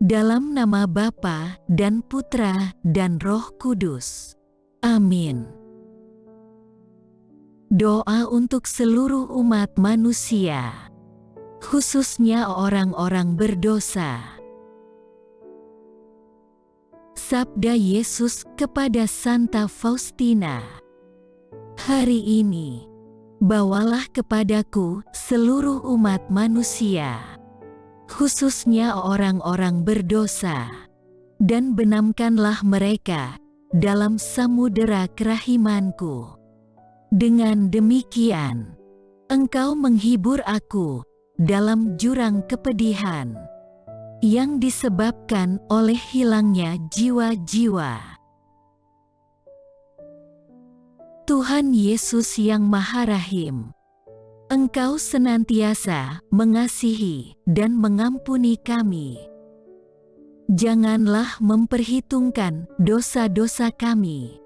Dalam nama Bapa dan Putra dan Roh Kudus. Amin. Doa untuk seluruh umat manusia, khususnya orang-orang berdosa. Sabda Yesus kepada Santa Faustina. Hari ini, bawalah kepadaku seluruh umat manusia, khususnya orang-orang berdosa, dan benamkanlah mereka dalam samudera kerahimanku. Dengan demikian, engkau menghibur aku dalam jurang kepedihan yang disebabkan oleh hilangnya jiwa-jiwa. Tuhan Yesus yang Maha Rahim, Engkau senantiasa mengasihi dan mengampuni kami. Janganlah memperhitungkan dosa-dosa kami,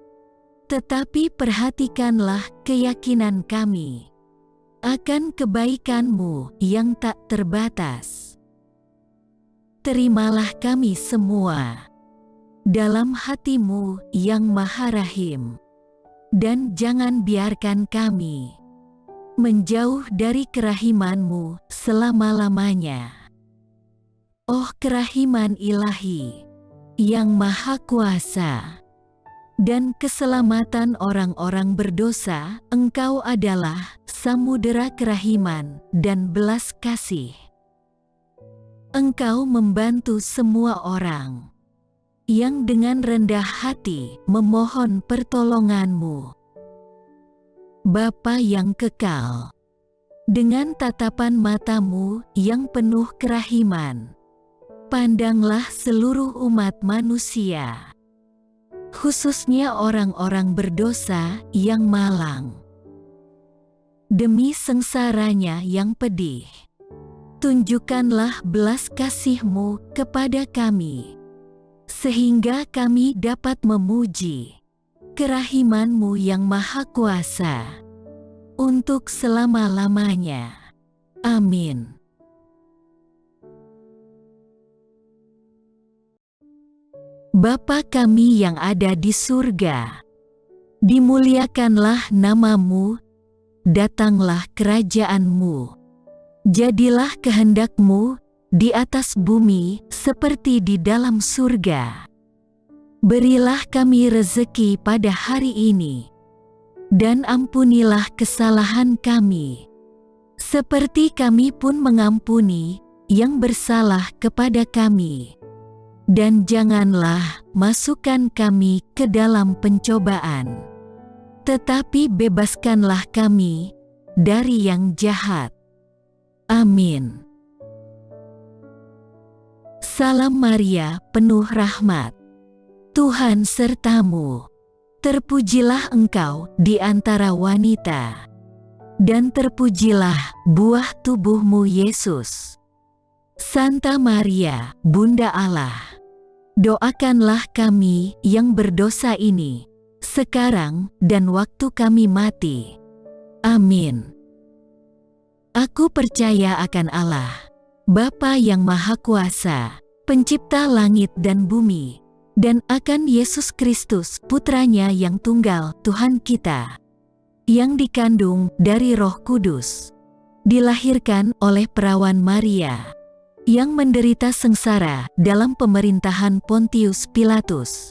tetapi perhatikanlah keyakinan kami akan kebaikan-Mu yang tak terbatas. Terimalah kami semua dalam hati-Mu yang Maha Rahim, dan jangan biarkan kami menjauh dari kerahiman-Mu selama-lamanya. Oh kerahiman ilahi yang Maha Kuasa dan keselamatan orang-orang berdosa, Engkau adalah samudera kerahiman dan belas kasih. Engkau membantu semua orang yang dengan rendah hati memohon pertolongan-Mu. Bapa yang kekal, dengan tatapan mata-Mu yang penuh kerahiman, pandanglah seluruh umat manusia, khususnya orang-orang berdosa yang malang. Demi sengsaranya yang pedih, tunjukkanlah belas kasih-Mu kepada kami, sehingga kami dapat memuji kerahiman-Mu yang Maha Kuasa untuk selama-lamanya. Amin. Bapa kami yang ada di surga, dimuliakanlah nama-Mu, datanglah kerajaan-Mu, jadilah kehendak-Mu di atas bumi seperti di dalam surga. Berilah kami rezeki pada hari ini, dan ampunilah kesalahan kami, seperti kami pun mengampuni yang bersalah kepada kami. Dan janganlah masukkan kami ke dalam pencobaan, tetapi bebaskanlah kami dari yang jahat. Amin. Salam Maria, penuh rahmat, Tuhan sertamu. Terpujilah engkau di antara wanita, dan terpujilah buah tubuh-Mu Yesus. Santa Maria, Bunda Allah, doakanlah kami yang berdosa ini, sekarang dan waktu kami mati. Amin. Aku percaya akan Allah, Bapa yang Maha Kuasa, Pencipta langit dan bumi, dan akan Yesus Kristus, Putranya yang tunggal, Tuhan kita, yang dikandung dari Roh Kudus, dilahirkan oleh perawan Maria, yang menderita sengsara dalam pemerintahan Pontius Pilatus,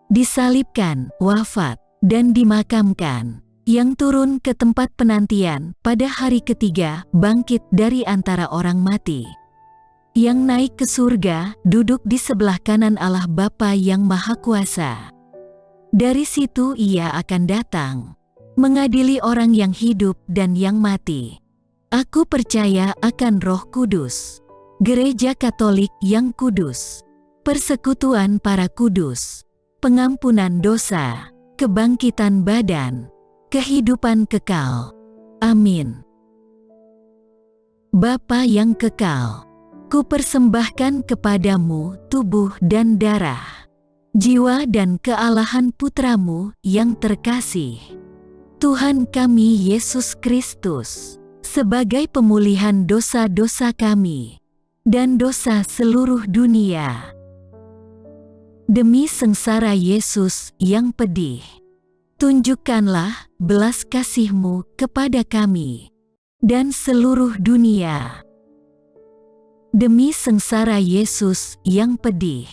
disalibkan, wafat, dan dimakamkan, yang turun ke tempat penantian pada hari ketiga, bangkit dari antara orang mati, yang naik ke surga, duduk di sebelah kanan Allah Bapa yang Maha Kuasa. Dari situ Ia akan datang, mengadili orang yang hidup dan yang mati. Aku percaya akan Roh Kudus, Gereja Katolik yang kudus, persekutuan para kudus, pengampunan dosa, kebangkitan badan, kehidupan kekal. Amin. Bapa yang kekal, Kupersembahkan kepadamu tubuh dan darah, jiwa dan kealahan Putramu yang terkasih, Tuhan kami Yesus Kristus, sebagai pemulihan dosa-dosa kami, dan dosa seluruh dunia. Demi sengsara Yesus yang pedih, tunjukkanlah belas kasih-Mu kepada kami dan seluruh dunia. Demi sengsara Yesus yang pedih,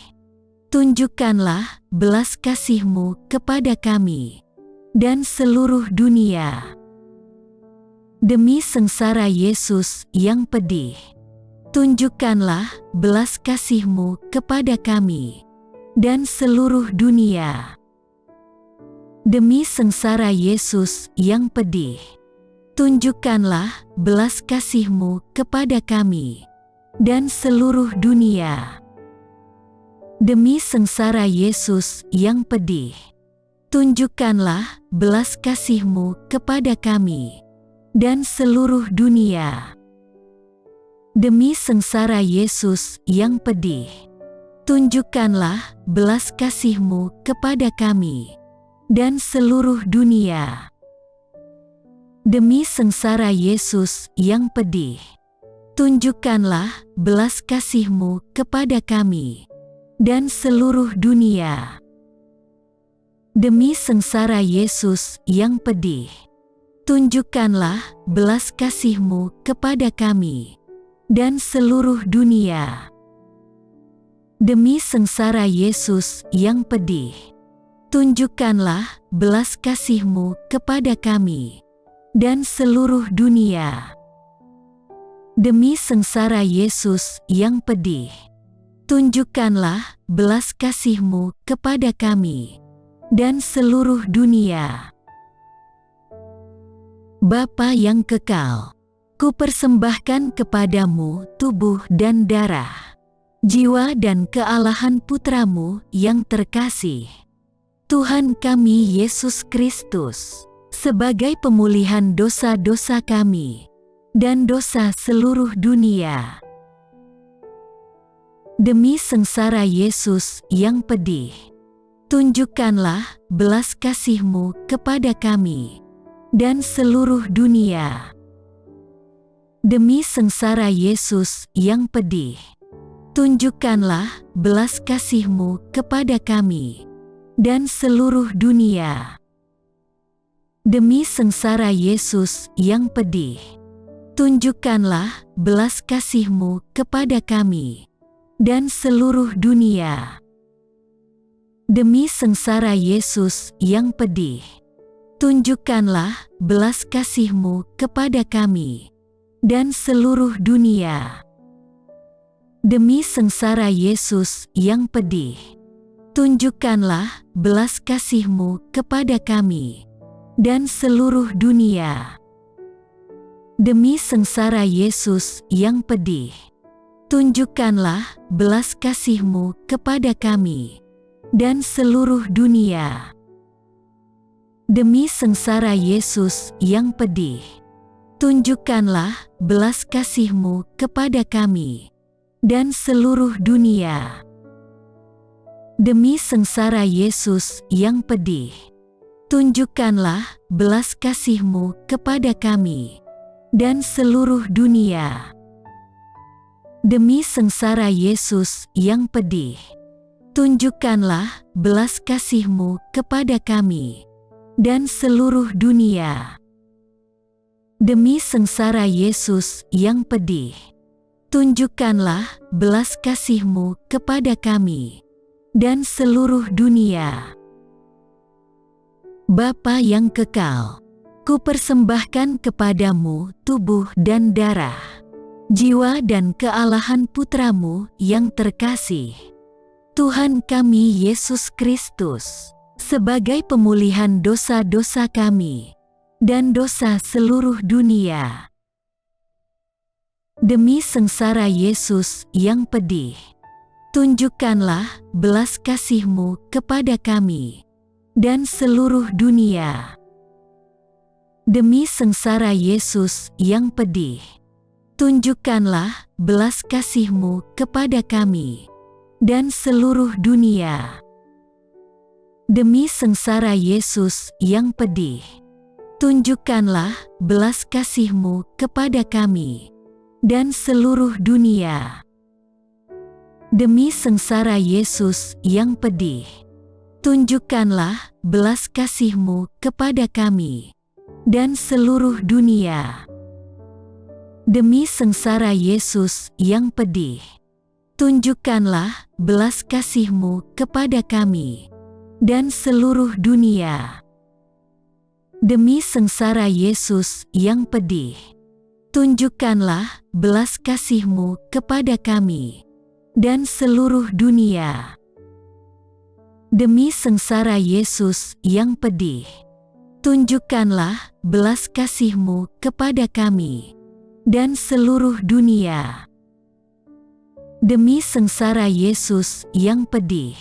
tunjukkanlah belas kasih-Mu kepada kami dan seluruh dunia. Demi sengsara Yesus yang pedih, tunjukkanlah belas kasih-Mu kepada kami dan seluruh dunia. Demi sengsara Yesus yang pedih, tunjukkanlah belas kasih-Mu kepada kami dan seluruh dunia. Demi sengsara Yesus yang pedih, tunjukkanlah belas kasih-Mu kepada kami dan seluruh dunia. Demi sengsara Yesus yang pedih, tunjukkanlah belas kasih-Mu kepada kami dan seluruh dunia. Demi sengsara Yesus yang pedih, tunjukkanlah belas kasih-Mu kepada kami dan seluruh dunia. Demi sengsara Yesus yang pedih, tunjukkanlah belas kasih-Mu kepada kami dan seluruh dunia. Demi sengsara Yesus yang pedih, tunjukkanlah belas kasih-Mu kepada kami dan seluruh dunia. Demi sengsara Yesus yang pedih, tunjukkanlah belas kasih-Mu kepada kami dan seluruh dunia. Bapa yang kekal, kupersembahkan kepadamu tubuh dan darah, jiwa dan kealahan Putra-Mu yang terkasih, Tuhan kami Yesus Kristus, sebagai pemulihan dosa-dosa kami dan dosa seluruh dunia. Demi sengsara Yesus yang pedih, tunjukkanlah belas kasih-Mu kepada kami dan seluruh dunia. Demi sengsara Yesus yang pedih, tunjukkanlah belas kasih-Mu kepada kami dan seluruh dunia. Demi sengsara Yesus yang pedih, tunjukkanlah belas kasih-Mu kepada kami dan seluruh dunia. Demi sengsara Yesus yang pedih, tunjukkanlah belas kasih-Mu kepada kami dan seluruh dunia. Demi sengsara Yesus yang pedih, tunjukkanlah belas kasih-Mu kepada kami dan seluruh dunia. Demi sengsara Yesus yang pedih, tunjukkanlah belas kasih-Mu kepada kami dan seluruh dunia. Demi sengsara Yesus yang pedih, tunjukkanlah belas kasih-Mu kepada kami dan seluruh dunia. Demi sengsara Yesus yang pedih, tunjukkanlah belas kasih-Mu kepada kami dan seluruh dunia. Demi sengsara Yesus yang pedih, tunjukkanlah belas kasih-Mu kepada kami dan seluruh dunia. Demi sengsara Yesus yang pedih, tunjukkanlah belas kasih-Mu kepada kami dan seluruh dunia. Bapa yang kekal, kupersembahkan kepadamu tubuh dan darah, jiwa dan kealahan Putra-Mu yang terkasih, Tuhan kami Yesus Kristus, sebagai pemulihan dosa-dosa kami dan dosa seluruh dunia. Demi sengsara Yesus yang pedih, tunjukkanlah belas kasih-Mu kepada kami dan seluruh dunia. Demi sengsara Yesus yang pedih, tunjukkanlah belas kasih-Mu kepada kami dan seluruh dunia. Demi sengsara Yesus yang pedih, tunjukkanlah belas kasih-Mu kepada kami dan seluruh dunia. Demi sengsara Yesus yang pedih, tunjukkanlah belas kasih-Mu kepada kami dan seluruh dunia. Demi sengsara Yesus yang pedih, tunjukkanlah belas kasih-Mu kepada kami dan seluruh dunia. Demi sengsara Yesus yang pedih, tunjukkanlah belas kasih-Mu kepada kami dan seluruh dunia. Demi sengsara Yesus yang pedih, tunjukkanlah belas kasih-Mu kepada kami dan seluruh dunia. Demi sengsara Yesus yang pedih,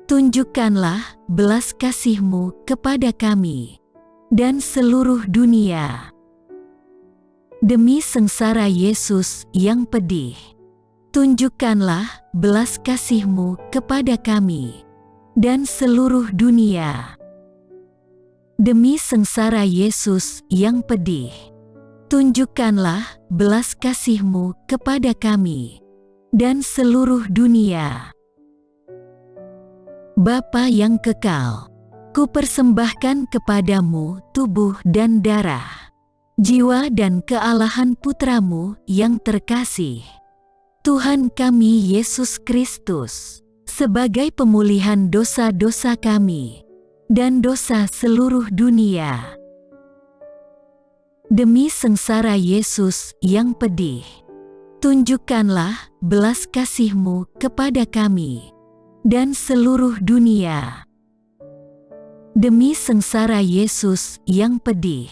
tunjukkanlah belas kasih-Mu kepada kami dan seluruh dunia. Demi sengsara Yesus yang pedih, tunjukkanlah belas kasih-Mu kepada kami dan seluruh dunia. Demi sengsara Yesus yang pedih, tunjukkanlah belas kasih-Mu kepada kami dan seluruh dunia. Bapa yang kekal, kupersembahkan kepadamu tubuh dan darah, jiwa dan kealahan Putra-Mu yang terkasih, Tuhan kami Yesus Kristus, sebagai pemulihan dosa-dosa kami dan dosa seluruh dunia. Demi sengsara Yesus yang pedih, tunjukkanlah belas kasih-Mu kepada kami dan seluruh dunia. Demi sengsara Yesus yang pedih,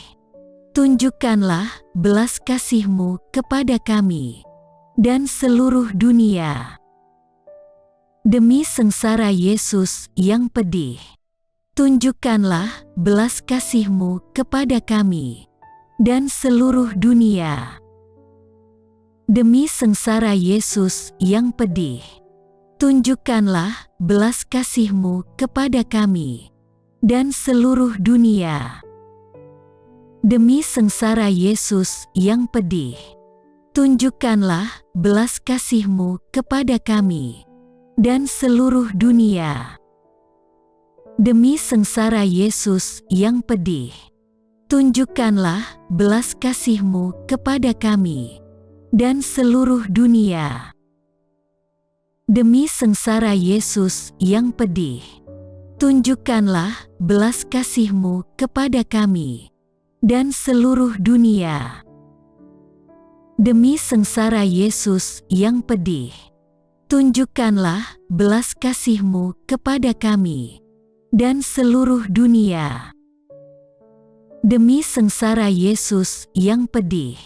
tunjukkanlah belas kasih-Mu kepada kami dan seluruh dunia. Demi sengsara Yesus yang pedih, tunjukkanlah belas kasih-Mu kepada kami dan seluruh dunia. Demi sengsara Yesus yang pedih, tunjukkanlah belas kasih-Mu kepada kami dan seluruh dunia. Demi sengsara Yesus yang pedih, tunjukkanlah belas kasih-Mu kepada kami dan seluruh dunia. Demi sengsara Yesus yang pedih, tunjukkanlah belas kasih-Mu kepada kami dan seluruh dunia. Demi sengsara Yesus yang pedih, tunjukkanlah belas kasih-Mu kepada kami dan seluruh dunia. Demi sengsara Yesus yang pedih, tunjukkanlah belas kasih-Mu kepada kami dan seluruh dunia. Demi sengsara Yesus yang pedih,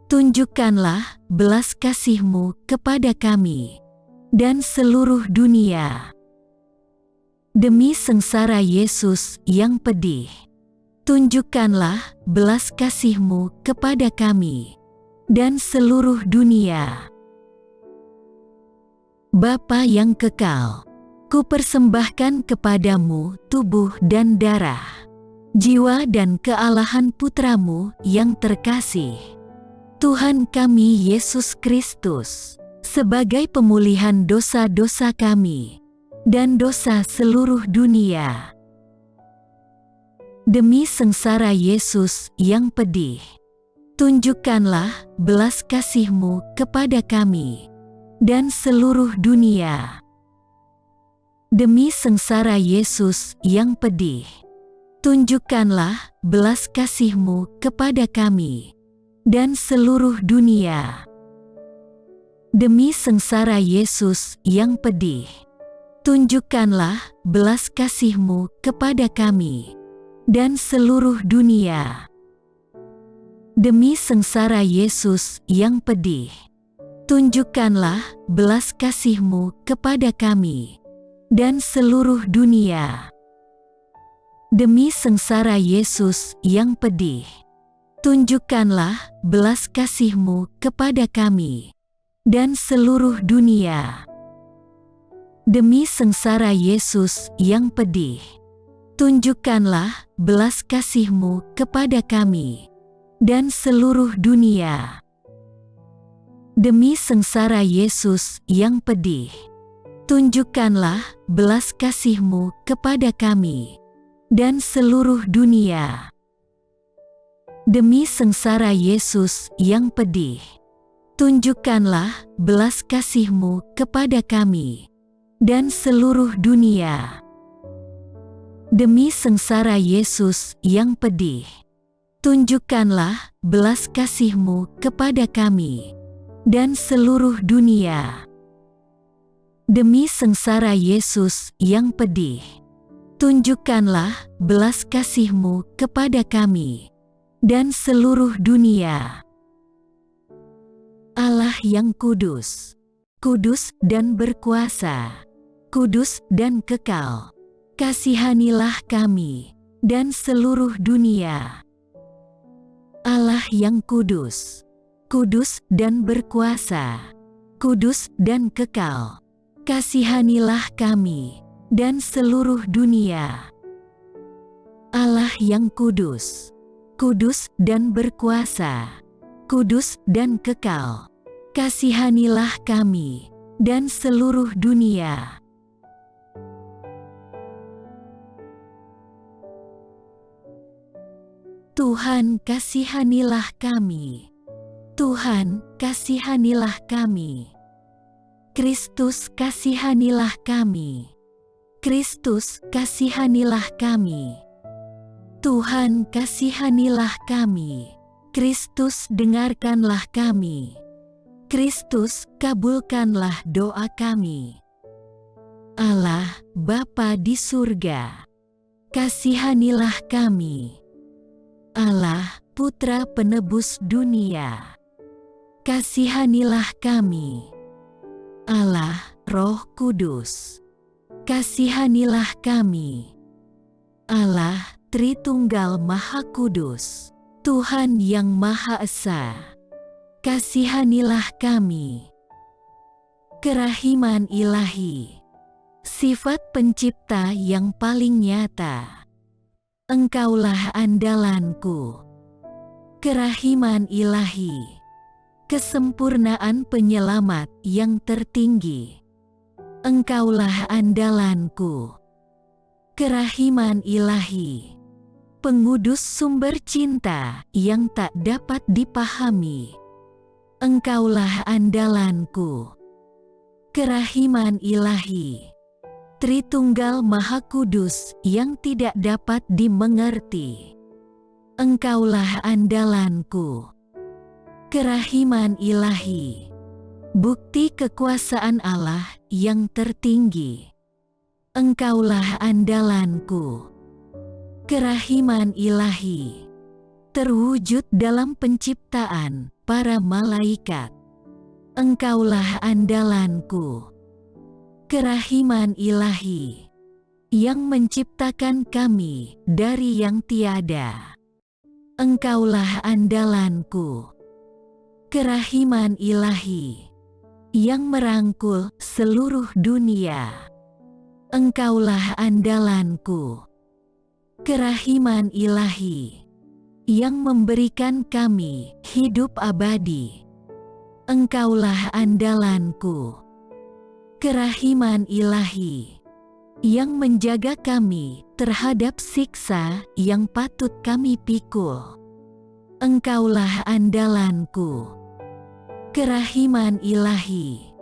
tunjukkanlah belas kasih-Mu kepada kami dan seluruh dunia. Demi sengsara Yesus yang pedih, tunjukkanlah belas kasih-Mu kepada kami dan seluruh dunia. Bapa yang kekal, kupersembahkan kepadamu tubuh dan darah, jiwa dan kealahan Putra-Mu yang terkasih, Tuhan kami Yesus Kristus, sebagai pemulihan dosa-dosa kami dan dosa seluruh dunia. Demi sengsara Yesus yang pedih, tunjukkanlah belas kasih-Mu kepada kami dan seluruh dunia. Demi sengsara Yesus yang pedih, tunjukkanlah belas kasih-Mu kepada kami dan seluruh dunia. Demi sengsara Yesus yang pedih, tunjukkanlah belas kasih-Mu kepada kami dan seluruh dunia. Demi sengsara Yesus yang pedih, tunjukkanlah belas kasih-Mu kepada kami dan seluruh dunia. Demi sengsara Yesus yang pedih, tunjukkanlah belas kasih-Mu kepada kami dan seluruh dunia. Demi sengsara Yesus yang pedih, tunjukkanlah belas kasih-Mu kepada kami dan seluruh dunia. Demi sengsara Yesus yang pedih, tunjukkanlah belas kasih-Mu kepada kami dan seluruh dunia. Demi sengsara Yesus yang pedih, tunjukkanlah belas kasih-Mu kepada kami dan seluruh dunia. Demi sengsara Yesus yang pedih, tunjukkanlah belas kasih-Mu kepada kami dan seluruh dunia. Demi sengsara Yesus yang pedih, tunjukkanlah belas kasih-Mu kepada kami dan seluruh dunia. Allah yang kudus, kudus dan berkuasa, kudus dan kekal, kasihanilah kami dan seluruh dunia. Allah yang kudus, kudus dan berkuasa, kudus dan kekal, kasihanilah kami dan seluruh dunia. Allah yang kudus, kudus dan berkuasa, kudus dan kekal, kasihanilah kami dan seluruh dunia. Tuhan, kasihanilah kami. Tuhan, kasihanilah kami. Kristus, kasihanilah kami. Kristus, kasihanilah kami. Tuhan, kasihanilah kami. Kristus, dengarkanlah kami. Kristus, kabulkanlah doa kami. Allah, Bapa di surga, kasihanilah kami. Allah, Putra Penebus dunia, kasihanilah kami. Allah, Roh Kudus, kasihanilah kami. Allah, Tritunggal Maha Kudus, Tuhan yang Maha Esa, kasihanilah kami. Kerahiman ilahi, sifat pencipta yang paling nyata, Engkaulah andalanku. Kerahiman ilahi, kesempurnaan penyelamat yang tertinggi, Engkaulah andalanku. Kerahiman ilahi, pengudus sumber cinta yang tak dapat dipahami, Engkaulah andalanku. Kerahiman ilahi, Tritunggal Maha Kudus yang tidak dapat dimengerti, Engkaulah andalanku. Kerahiman ilahi, bukti kekuasaan Allah yang tertinggi, Engkaulah andalanku. Kerahiman ilahi, terwujud dalam penciptaan para malaikat, Engkaulah andalanku. Kerahiman ilahi, yang menciptakan kami dari yang tiada, Engkaulah andalanku. Kerahiman ilahi, yang merangkul seluruh dunia, Engkaulah andalanku. Kerahiman ilahi, yang memberikan kami hidup abadi, Engkaulah andalanku. Kerahiman ilahi, yang menjaga kami terhadap siksa yang patut kami pikul, Engkaulah andalanku. Kerahiman ilahi,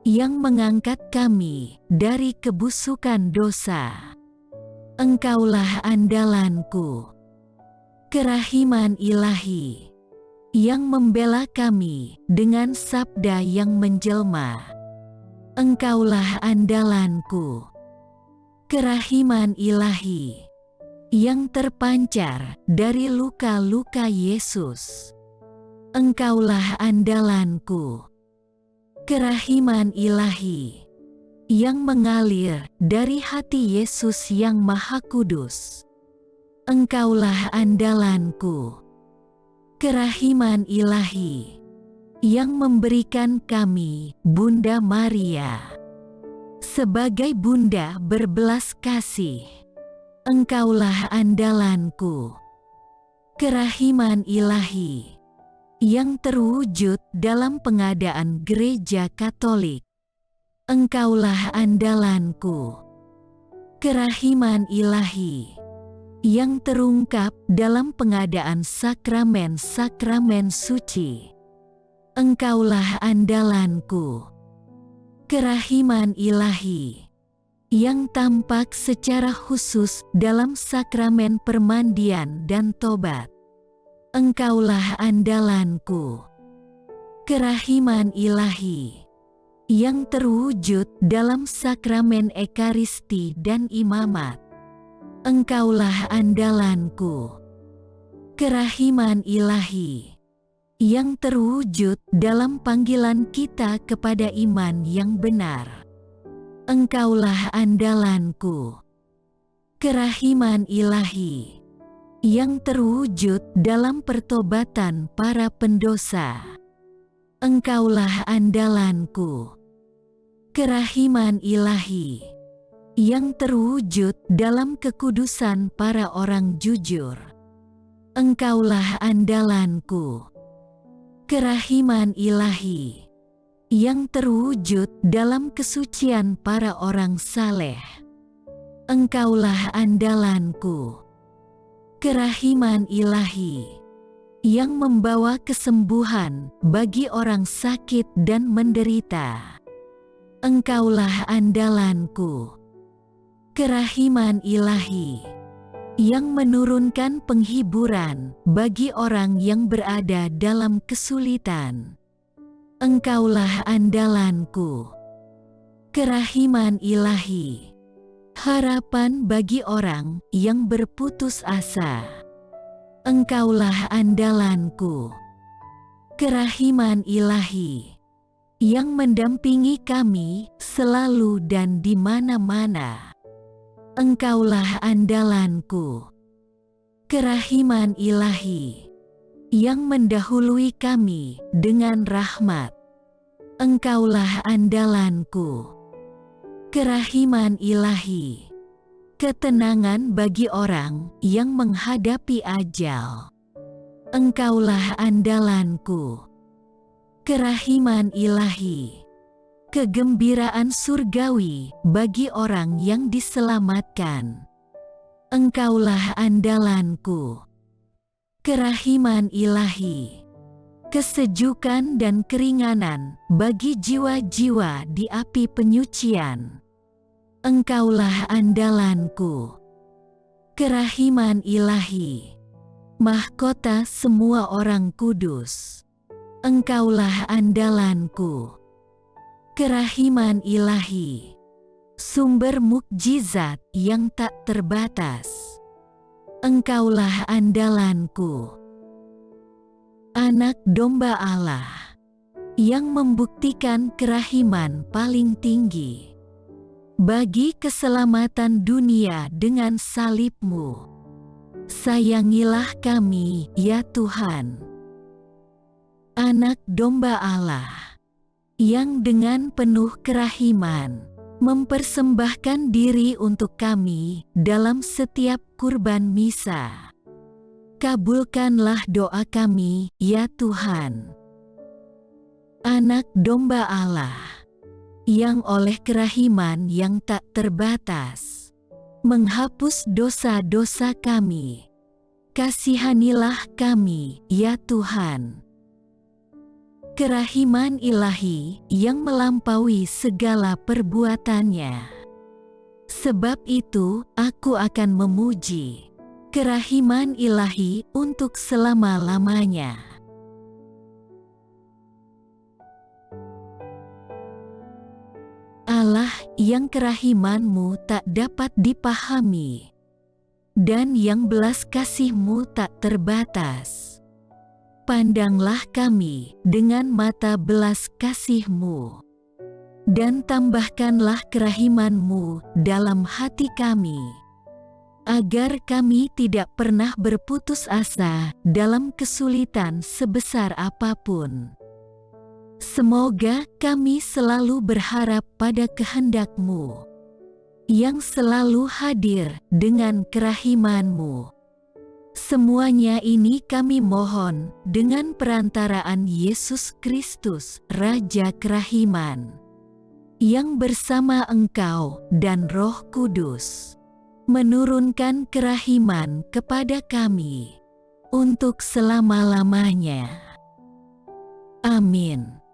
yang mengangkat kami dari kebusukan dosa, Engkaulah andalanku. Kerahiman ilahi, yang membela kami dengan sabda yang menjelma, Engkaulah andalanku. Kerahiman ilahi, yang terpancar dari luka-luka Yesus, Engkaulah andalanku. Kerahiman ilahi, yang mengalir dari hati Yesus yang Maha Kudus, Engkaulah andalanku. Kerahiman ilahi, yang memberikan kami Bunda Maria sebagai bunda berbelas kasih, Engkaulah andalanku. Kerahiman ilahi, yang terwujud dalam pengadaan gereja Katolik. Engkaulah andalanku. Kerahiman ilahi yang terungkap dalam pengadaan sakramen-sakramen suci. Engkaulah andalanku. Kerahiman ilahi yang tampak secara khusus dalam sakramen permandian dan tobat. Engkaulah andalanku. Kerahiman ilahi yang terwujud dalam sakramen ekaristi dan imamat. Engkaulah andalanku. Kerahiman ilahi yang terwujud dalam panggilan kita kepada iman yang benar. Engkaulah andalanku. Kerahiman ilahi yang terwujud dalam pertobatan para pendosa. Engkaulah andalanku. Kerahiman ilahi yang terwujud dalam kekudusan para orang jujur. Engkaulah andalanku. Kerahiman ilahi yang terwujud dalam kesucian para orang saleh. Engkaulah andalanku. Kerahiman ilahi yang membawa kesembuhan bagi orang sakit dan menderita. Engkaulah andalanku. Kerahiman ilahi yang menurunkan penghiburan bagi orang yang berada dalam kesulitan. Engkaulah andalanku. Kerahiman ilahi, harapan bagi orang yang berputus asa. Engkaulah andalanku. Kerahiman ilahi yang mendampingi kami selalu dan di mana-mana. Engkaulah andalanku. Kerahiman ilahi yang mendahului kami dengan rahmat. Engkaulah andalanku. Kerahiman ilahi, ketenangan bagi orang yang menghadapi ajal. Engkaulah andalanku. Kerahiman ilahi, kegembiraan surgawi bagi orang yang diselamatkan. Engkaulah andalanku. Kerahiman ilahi, kesejukan dan keringanan bagi jiwa-jiwa di api penyucian. Engkaulah andalanku. Kerahiman ilahi, mahkota semua orang kudus. Engkaulah andalanku. Kerahiman ilahi, sumber mukjizat yang tak terbatas. Engkaulah andalanku. Anak domba Allah yang membuktikan kerahiman paling tinggi bagi keselamatan dunia dengan salib-Mu. Sayangilah kami, ya Tuhan. Anak domba Allah yang dengan penuh kerahiman mempersembahkan diri untuk kami dalam setiap kurban misa. Kabulkanlah doa kami, ya Tuhan. Anak domba Allah yang oleh kerahiman yang tak terbatas menghapus dosa-dosa kami. Kasihanilah kami, ya Tuhan. Kerahiman ilahi yang melampaui segala perbuatannya. Sebab itu, aku akan memuji kerahiman ilahi untuk selama-lamanya. Allah yang kerahiman-Mu tak dapat dipahami, dan yang belas kasih-Mu tak terbatas. Pandanglah kami dengan mata belas kasih-Mu, dan tambahkanlah kerahiman-Mu dalam hati kami, agar kami tidak pernah berputus asa dalam kesulitan sebesar apapun. Semoga kami selalu berharap pada kehendak-Mu, yang selalu hadir dengan kerahiman-Mu. Semuanya ini kami mohon dengan perantaraan Yesus Kristus, Raja Kerahiman, yang bersama Engkau dan Roh Kudus menurunkan kerahiman kepada kami untuk selama-lamanya. Amin.